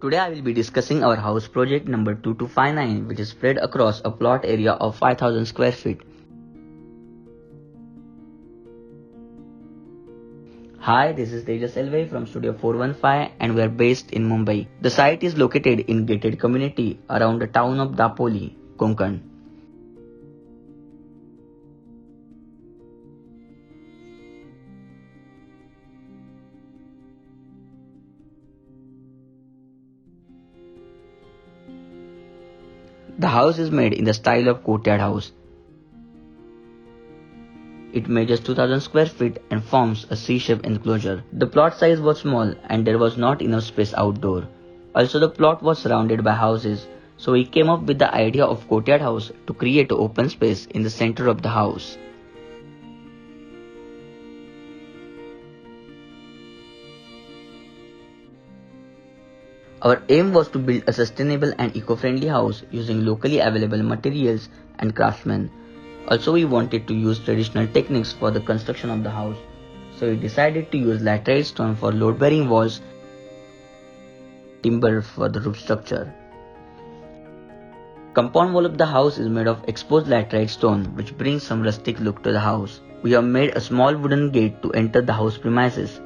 Today I will be discussing our house project number 2259, which is spread across a plot area of 5000 square feet. Hi, this is Tejas Elvay from Studio 415 and we are based in Mumbai. The site is located in gated community around the town of Dapoli, Konkan. The house is made in the style of courtyard house. It measures 2000 square feet and forms a C-shaped enclosure. The plot size was small and there was not enough space outdoor. Also the plot was surrounded by houses, so we came up with the idea of courtyard house to create an open space in the center of the house. Our aim was to build a sustainable and eco-friendly house using locally available materials and craftsmen. Also, we wanted to use traditional techniques for the construction of the house, so we decided to use laterite stone for load-bearing walls, timber for the roof structure. Compound wall of the house is made of exposed laterite stone, which brings some rustic look to the house. We have made a small wooden gate to enter the house premises.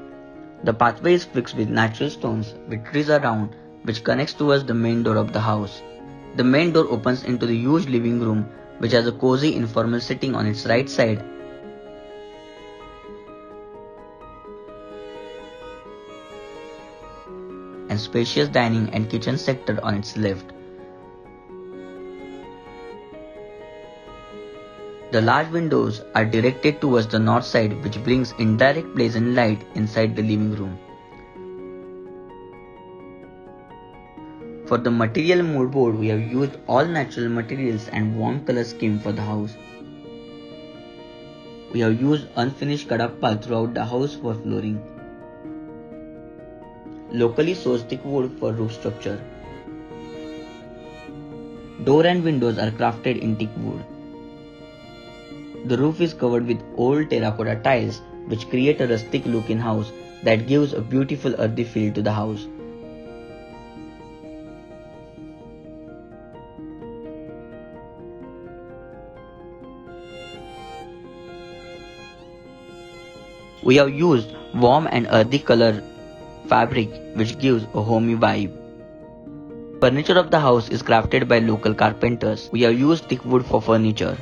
The pathway is fixed with natural stones with trees around, which connects towards the main door of the house. The main door opens into the huge living room, which has a cozy informal sitting on its right side and spacious dining and kitchen sector on its left. The large windows are directed towards the north side, which brings indirect pleasant light inside the living room. For the material mood board, we have used all natural materials and warm color scheme for the house. We have used unfinished kadapa throughout the house for flooring. Locally sourced thick wood for roof structure. Door and windows are crafted in teak wood. The roof is covered with old terracotta tiles, which create a rustic look in house that gives a beautiful earthy feel to the house. We have used warm and earthy color fabric which gives a homey vibe. Furniture of the house is crafted by local carpenters. We have used thick wood for furniture.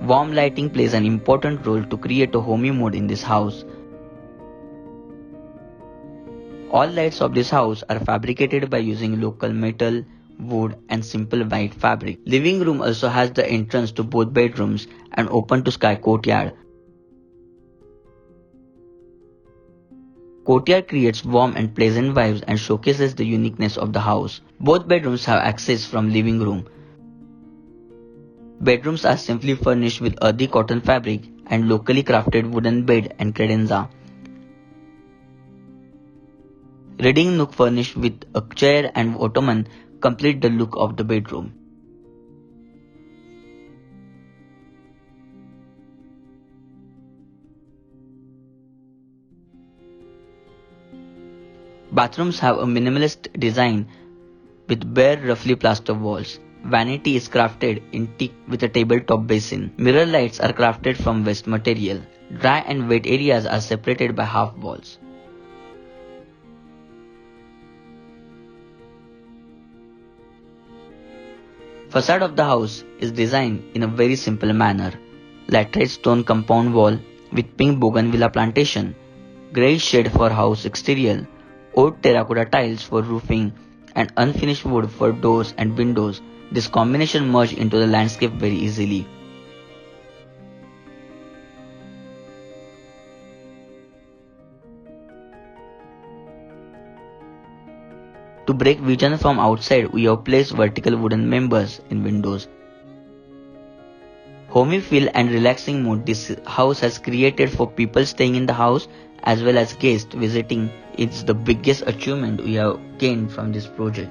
Warm lighting plays an important role to create a homey mood in this house. All lights of this house are fabricated by using local metal, wood and simple white fabric. Living room also has the entrance to both bedrooms and open to sky courtyard. Courtyard creates warm and pleasant vibes and showcases the uniqueness of the house. Both bedrooms have access from living room. Bedrooms are simply furnished with earthy cotton fabric and locally crafted wooden bed and credenza. Reading nook furnished with a chair and ottoman complete the look of the bedroom. Bathrooms have a minimalist design with bare roughly plastered walls. Vanity is crafted in teak with a tabletop basin. Mirror lights are crafted from waste material. Dry and wet areas are separated by half walls. Facade of the house is designed in a very simple manner. Laterite stone compound wall with pink bougainvillea plantation, grey shade for house exterior, old terracotta tiles for roofing and unfinished wood for doors and windows. This combination merged into the landscape very easily. To break vision from outside, we have placed vertical wooden members in windows. Homey feel and relaxing mood this house has created for people staying in the house as well as guests visiting. It's the biggest achievement we have gained from this project.